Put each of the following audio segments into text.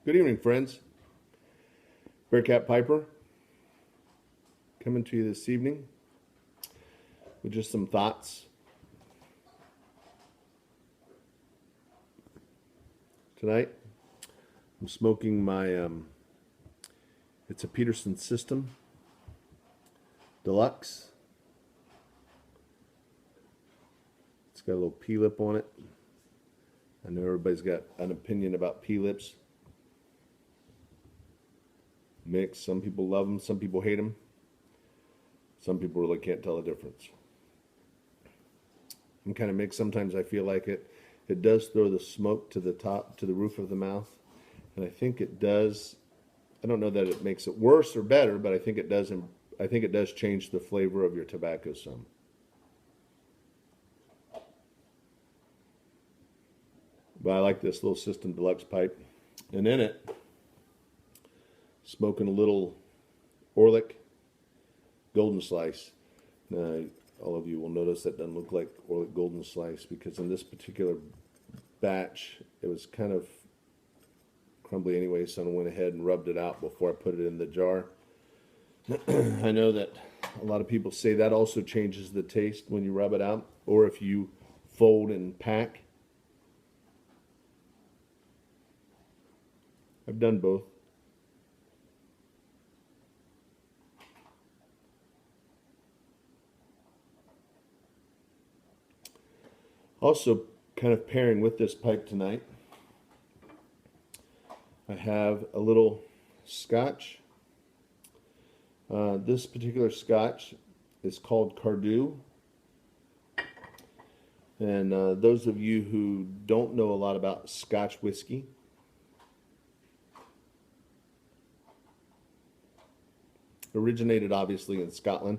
Good evening, friends. Bearcat Piper coming to you this evening with just some thoughts. Tonight, I'm smoking my, it's a Peterson System Deluxe. It's got a little P-lip on it. I know everybody's got an opinion about P-lips. Mixed. Some people love them, some people hate them. Some people really can't tell the difference. I'm kind of mixed. Sometimes I feel like it does throw the smoke to the top, to the roof of the mouth. And I think it does, I don't know that it makes it worse or better, but I think it does change the flavor of your tobacco some. But I like this little System Deluxe pipe. And in it, smoking a little Orlick Golden Slice. Now, all of you will notice that doesn't look like Orlick Golden Slice because in this particular batch, it was kind of crumbly anyway, so I went ahead and rubbed it out before I put it in the jar. I know that a lot of people say that also changes the taste when you rub it out, or if you fold and pack. I've done both. Also, kind of pairing with this pipe tonight, I have a little scotch. This particular scotch is called Cardew. And those of you who don't know a lot about Scotch whiskey, originated obviously in Scotland.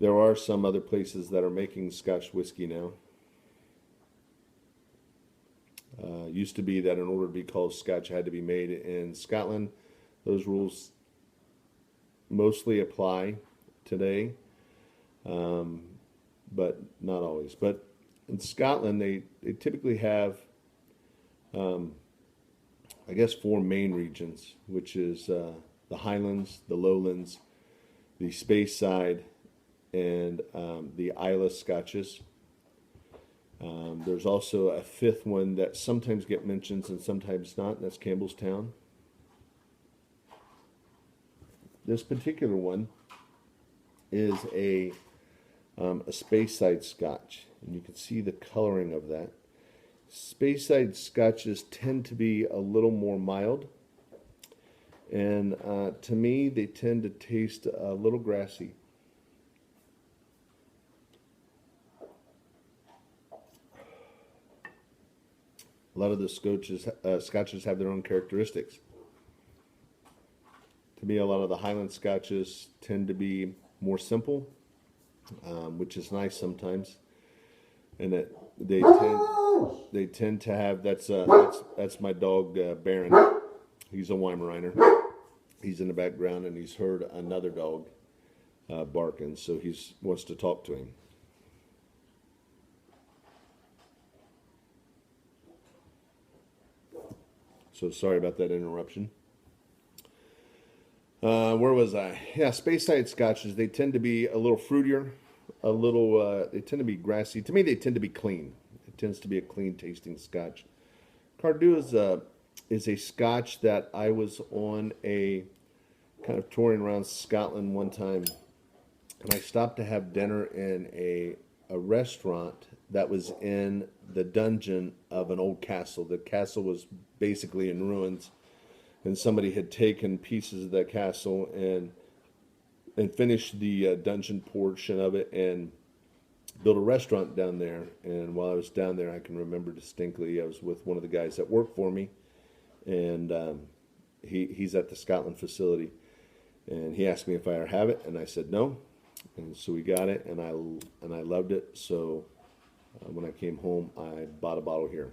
There are some other places that are making Scotch whiskey now. Used to be that in order to be called Scotch, it had to be made in Scotland. Those rules mostly apply today, but not always. But in Scotland, they typically have, I guess, four main regions, which is the Highlands, the Lowlands, the Speyside, and the Islay Scotches. There's also a fifth one that sometimes get mentions and sometimes not, and that's Campbellstown. This particular one is a Speyside Scotch, and you can see the coloring of that. Speyside Scotches tend to be a little more mild, and to me, they tend to taste a little grassy. A lot of the scotches have their own characteristics. To me, a lot of the Highland scotches tend to be more simple, which is nice sometimes, and that they tend to have that's my dog Baron. He's a Weimaraner. He's in the background, and he's heard another dog barking, so he wants to talk to him. So sorry about that interruption. Where was I? Yeah, Speyside scotches, they tend to be a little fruitier, they tend to be grassy. To me, they tend to be clean. It tends to be a clean tasting scotch. Cardew is a scotch that I was on a kind of touring around Scotland one time, and I stopped to have dinner in a restaurant that was in the dungeon of an old castle. The castle was basically in ruins, and somebody had taken pieces of that castle and finished the dungeon portion of it and built a restaurant down there. And while I was down there, I can remember distinctly, I was with one of the guys that worked for me, and he's at the Scotland facility, and he asked me if I ever have it, and I said no. And so we got it, and I loved it. So when I came home, I bought a bottle here.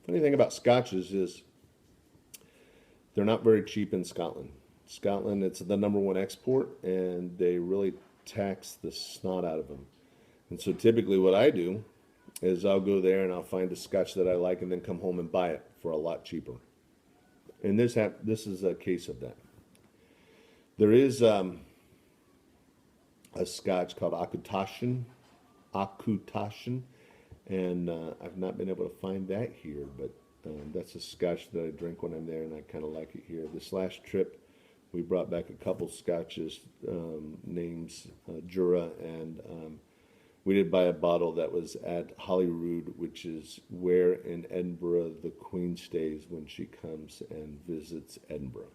Funny thing about scotches is they're not very cheap in Scotland. Scotland, it's the #1 export, and they really tax the snot out of them. And so typically what I do is I'll go there and I'll find a scotch that I like and then come home and buy it for a lot cheaper. And this is a case of that. There is a scotch called Akutashin, and I've not been able to find that here, but that's a scotch that I drink when I'm there, and I kind of like it here. This last trip, we brought back a couple scotches, names Jura, and we did buy a bottle that was at Holyrood, which is where in Edinburgh the Queen stays when she comes and visits Edinburgh.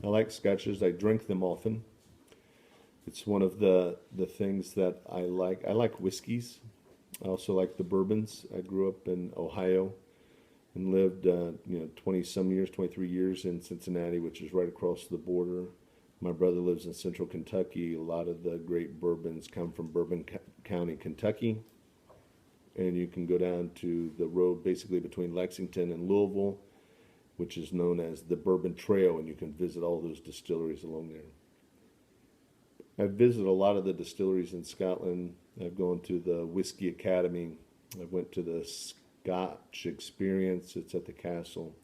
I like scotches. I drink them often. It's one of the things that I like. I like whiskeys. I also like the bourbons. I grew up in Ohio and lived 20 some years, 23 years in Cincinnati, which is right across the border. My brother lives in central Kentucky. A lot of the great bourbons come from Bourbon County, Kentucky. And you can go down to the road basically between Lexington and Louisville, which is known as the Bourbon Trail, and you can visit all those distilleries along there. I've visited a lot of the distilleries in Scotland. I've gone to the Whiskey Academy. I went to the Scotch Experience. It's at the castle.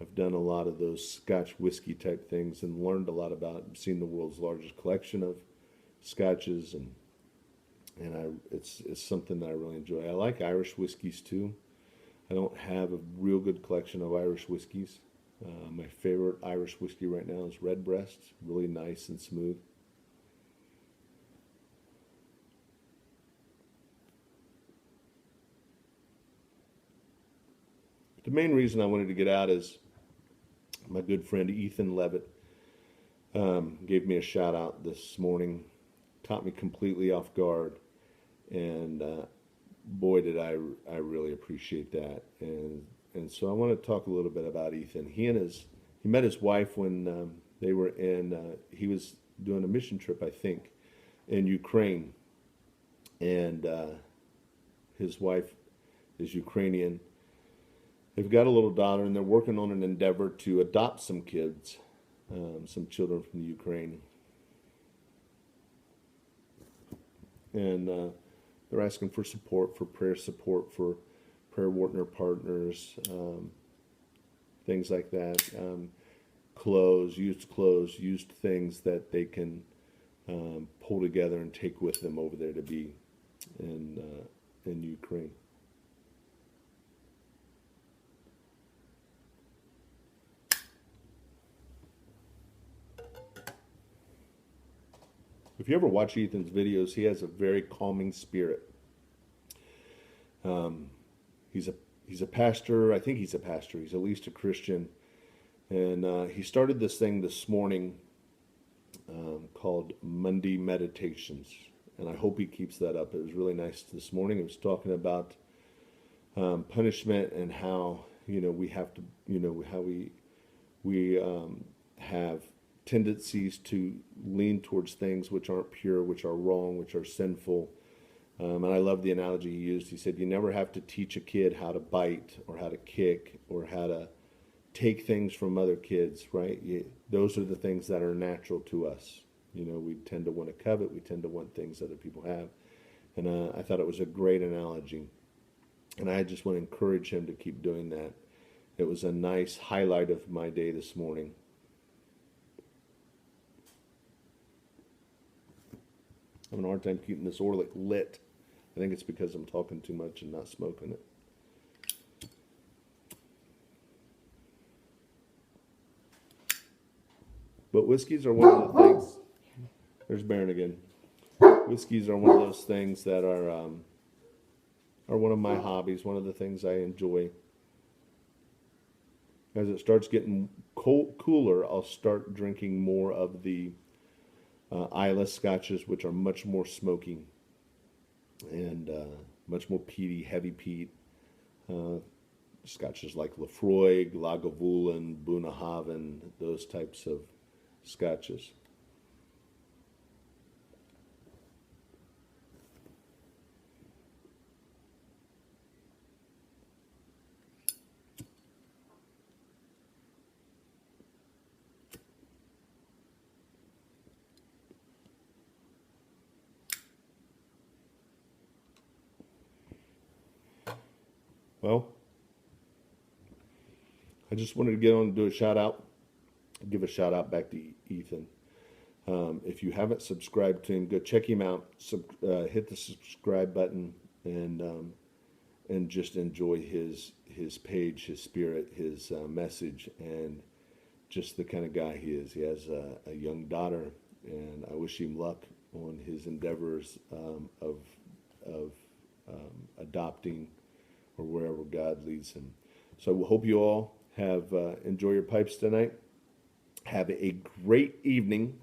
I've done a lot of those Scotch whiskey type things and learned a lot about, seen the world's largest collection of scotches, and it's something that I really enjoy. I like Irish whiskeys too. I don't have a real good collection of Irish whiskeys. My favorite Irish whiskey right now is Redbreast, really nice and smooth. The main reason I wanted to get out is my good friend Ethan Leavitt gave me a shout out this morning, caught me completely off guard, and boy, did I really appreciate that. And so I want to talk a little bit about Ethan. He met his wife when they were he was doing a mission trip, I think, in Ukraine. And his wife is Ukrainian. They've got a little daughter, and they're working on an endeavor to adopt some kids, some children from the Ukraine. And they're asking for support, for prayer support, for prayer partner partners, things like that. Clothes, used things that they can pull together and take with them over there to be in Ukraine. If you ever watch Ethan's videos, he has a very calming spirit. He's a pastor. I think he's a pastor. He's at least a Christian. And he started this thing this morning called Monday Meditations. And I hope he keeps that up. It was really nice this morning. He was talking about punishment and how, we have to, how we have tendencies to lean towards things which aren't pure, which are wrong, which are sinful. And I love the analogy he used. He said, you never have to teach a kid how to bite or how to kick or how to take things from other kids, right? Those are the things that are natural to us. We tend to want to covet. We tend to want things other people have. And I thought it was a great analogy. And I just want to encourage him to keep doing that. It was a nice highlight of my day this morning. I'm having a hard time keeping this Orlick lit. I think it's because I'm talking too much and not smoking it. But whiskeys are one of the things. There's Baron again. Whiskeys are one of those things that are one of my hobbies. One of the things I enjoy. As it starts getting cooler, I'll start drinking more of the Islay scotches, which are much more smoky and much more peaty, heavy peat. Scotches like Lafroig, Lagavulin, Bunnahabhain, those types of scotches. Well, I just wanted to get on and do a shout out, give a shout out back to Ethan. If you haven't subscribed to him, go check him out. Hit the subscribe button and just enjoy his page, his spirit, his message, and just the kind of guy he is. He has a young daughter, and I wish him luck on his endeavors of adopting or wherever God leads him. So we hope you all have enjoy your pipes tonight. Have a great evening,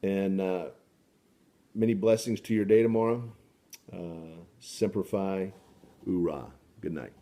and many blessings to your day tomorrow. Semper Fi, Ura. Good night.